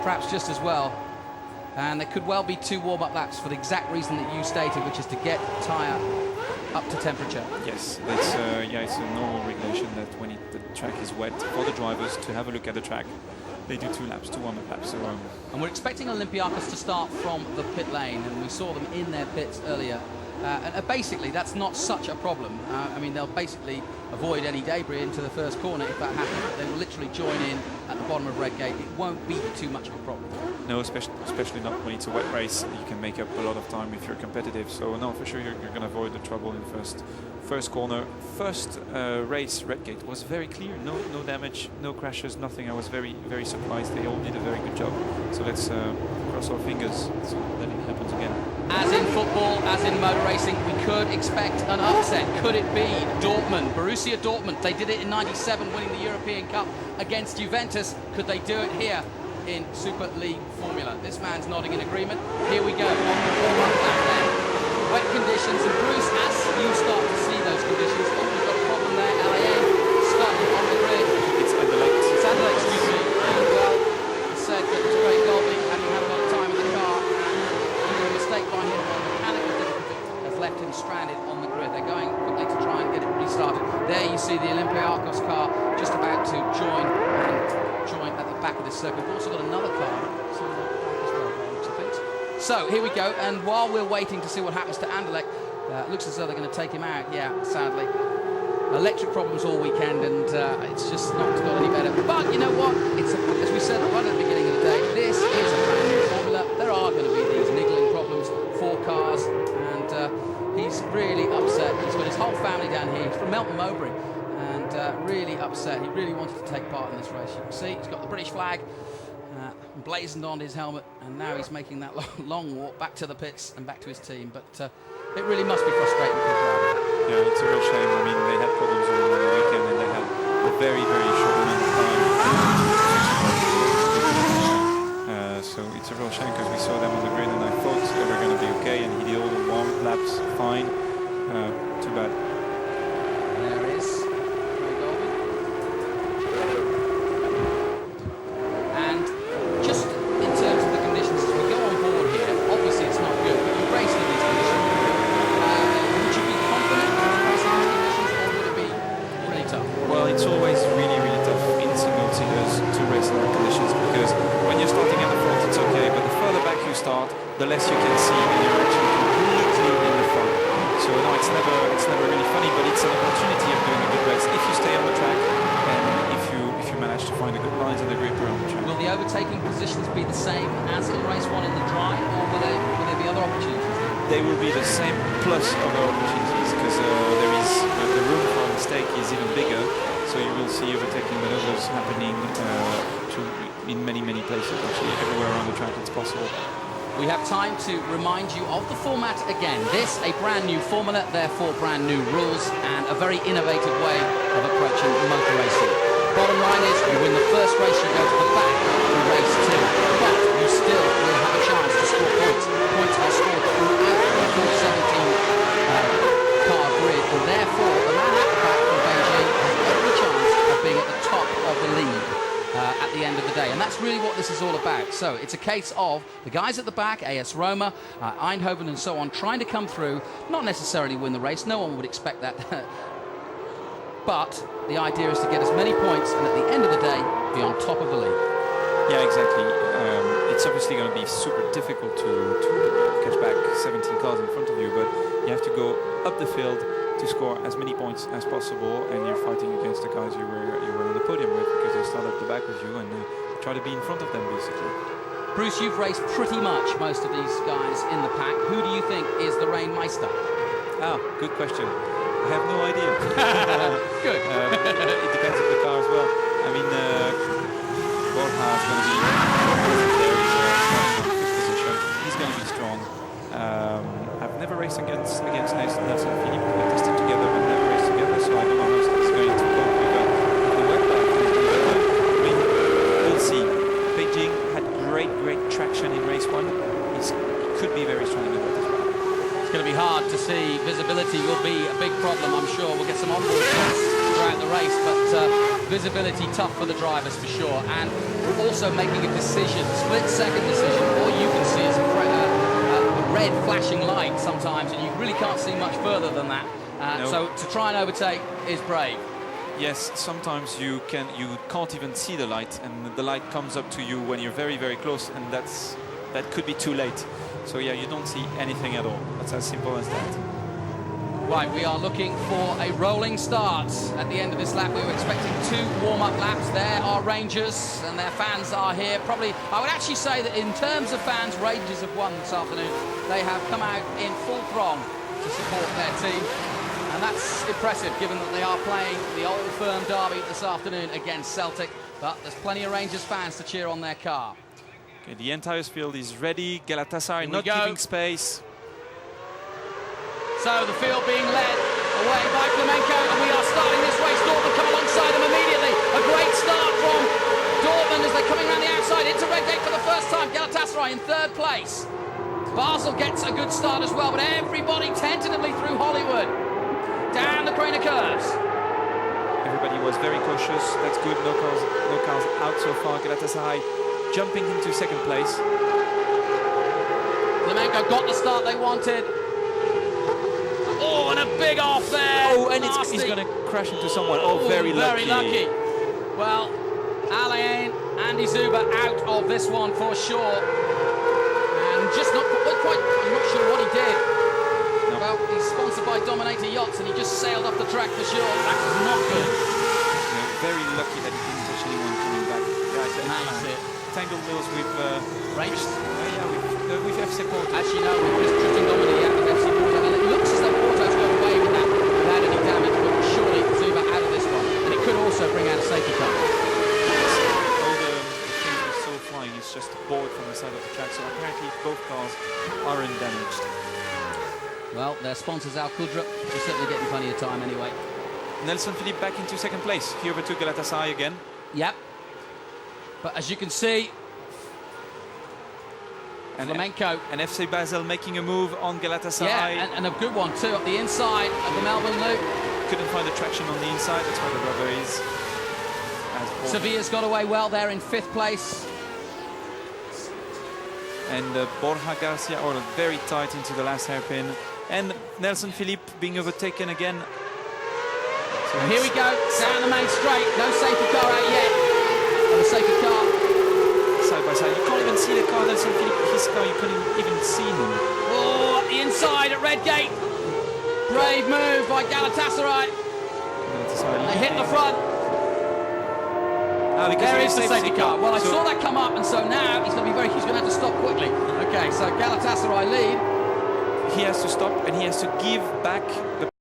perhaps just as well. And there could well be 2 warm-up laps for the exact reason that you stated, which is to get the tyre up to temperature. Yes, it's a normal regulation that when the track is wet, for the drivers to have a look at the track, they do 2 laps, 2 warm-up laps. So, and we're expecting Olympiacos to start from the pit lane, and we saw them in their pits earlier. And basically, that's not such a problem. I mean, they'll basically avoid any debris into the first corner if that happens, but they will literally join in at the bottom of Red Gate. It won't be too much of a problem. No, especially not when it's a wet race. You can make up a lot of time if you're competitive. So, no, for sure, you're going to avoid the trouble in the first corner. First race, Red Gate, was very clear. No damage, no crashes, nothing. I was very, very surprised. They all did a very good job. So let's cross our fingers so that it happens again. As in football, as in motor racing, we could expect an upset. Could it be Dortmund, Borussia Dortmund? They did it in '97, winning the European Cup against Juventus. Could they do it here in Superleague Formula? This man's nodding in agreement. Here we go on the warm-up lap then. Wet conditions, and Bruce, as you start to see those conditions, oh, we've got a problem there. LAN stuck on the grid. It's Anderlecht. It's Anderlecht, excuse me. And well, he said that it was great golfing, having had a lot of time in the car. A mistake by him on mechanical difficulty has left him stranded on the grid. They're going quickly to try and get it restarted. There you see the Olympiacos car just about to join at the back of the circuit. We've also got another car. So here we go, and while we're waiting to see what happens to Anderlecht, it looks as though they're going to take him out. Yeah, sadly. Electric problems all weekend, and it's just not got any better. But you know what? It's as we said right at the beginning of the day, this is a brand new formula. There are going to be these niggling problems for cars, and he's really upset. He's got his whole family down here. He's from Melton Mowbray, and really upset. He really wanted to take part in this race. You can see he's got the British flag blazoned on his helmet, and now he's making that long walk back to the pits and back to his team. But it really must be frustrating for the driver. Yeah, it's a real shame. I mean, they had problems all over the weekend, and they had a very, very short amount of time. So it's a real shame because we saw them on the grid, and I thought they were going to be okay, and he did all the warm laps fine. Too bad. There it is. And just in terms of the conditions, as we go on board here, obviously it's not good, but you race in these conditions. Would you be confident racing in these conditions, or would it be really tough? Well, it's always really, really tough in single-seaters to race in the conditions, because when you're starting at the front, it's okay, but the further back you start, the less you can see, and you're actually completely in the front. So no, it's never really funny, but it's an opportunity of doing a good race if you stay on the track and if you manage to find the good lines and the grip around the track. Will the overtaking positions be the same as in race 1 in the dry, or will there be other opportunities? They will be the same plus other opportunities, because there is the room for a mistake is even bigger. So you will see overtaking maneuvers happening in many places, actually everywhere around the track it's possible. We have time to remind you of the format again. This, a brand new formula, therefore brand new rules, and a very innovative way of approaching motor racing. Bottom line is, you win the first race, you go to the back in race 2, but you still will have a chance to score points. Points are scored throughout the full 17-car grid, and therefore the man at the back from Beijing has every chance of being at the top of the league at the end of the day, and that's really what this is all about. So it's a case of the guys at the back, AS Roma, Eindhoven and so on, trying to come through, not necessarily win the race, no one would expect that, but the idea is to get as many points and at the end of the day be on top of the league. Yeah, exactly. It's obviously going to be super difficult to catch back 17 cars in front of you, but you have to go up the field to score as many points as possible, and you're fighting against the guys you were on the podium with, because they start at the back with you and try to be in front of them, basically. Bruce, you've raced pretty much most of these guys in the pack. Who do you think is the Rennmeister? Good question. I have no idea. Good. It depends on the car as well. I mean, Borja is going to be there. He's starting on 5th position. He's going to be strong. I've never raced against Nelson Philippe. We tested together, but never raced together, so I don't know how it's going to go with the wet bike. I mean, we'll see. Beijing had great traction in race 1. It could be very strong in the wet as well. It's going to be hard to see. Visibility will be a big problem, I'm sure. We'll get some onboard shots throughout the race, but visibility tough for the drivers for sure. And also making a decision, split-second decision. All you can see is a red flashing light sometimes, and you really can't see much further than that. No. So to try and overtake is brave. Yes, sometimes you can't even see the light, and the light comes up to you when you're very, very close, and that could be too late. So yeah, you don't see anything at all. That's as simple as that. Right, we are looking for a rolling start at the end of this lap. We were expecting 2 warm-up laps. There are Rangers, and their fans are here. Probably, I would actually say that in terms of fans, Rangers have won this afternoon. They have come out in full throng to support their team. And that's impressive, given that they are playing the Old Firm derby this afternoon against Celtic. But there's plenty of Rangers fans to cheer on their car. Okay, the entire field is ready. Galatasaray not giving space. So the field being led away by Flamenco, and we are starting this race. Dortmund come alongside them immediately. A great start from Dortmund as they're coming around the outside into Redgate for the first time. Galatasaray in 3rd place. Basel gets a good start as well, but everybody tentatively through Hollywood. Down the Craner curves. Everybody was very cautious. That's good. No cars out so far. Galatasaray jumping into 2nd place. Flamenco got the start they wanted. Oh, and a big off there. Oh, and he's going to crash into someone. Oh, very lucky. Very lucky. Well, Alain, Andy Zuber out of this one for sure. And just not quite, I'm not sure what he did. No. Well, he's sponsored by Dominator Yachts and he just sailed off the track for sure. That was not good. No, very lucky that he didn't touch anyone coming back. Nice. Tangled wheels with Rangers. With FC Porto. As you know, we're just drifting Dominic out of FC Porto. And it looks as though Porto's got away with that without any damage, but surely Zuber out of this one. And it could also bring out a safety car. Yes, all the things we saw flying is just a board from the side of the track, so apparently both cars are undamaged. Well, their sponsors Al Qudra are certainly getting plenty of time anyway. Nelson Philippe back into 2nd place. He overtook Galatasaray again. Yep. But as you can see, And Flamenco. And FC Basel making a move on Galatasaray. Yeah, and a good one too, up the inside of the Melbourne loop. Couldn't find the traction on the inside, that's where the rubber is. Sevilla's got away well there in 5th place. And Borja Garcia very tight into the last hairpin. And Nelson Philippe being overtaken again. So here we go, down the main straight. No safety car out yet. And the safety car. Side by side. You can't even see the car. Nelson Philippe, his car, you couldn't even see him. Oh, at the inside at Redgate. Brave move by Galatasaray. They hit the front. There is the safety car. Well, I saw that come up, and so now he's going to have to stop quickly. Okay, so Galatasaray lead. He has to stop, and he has to give back the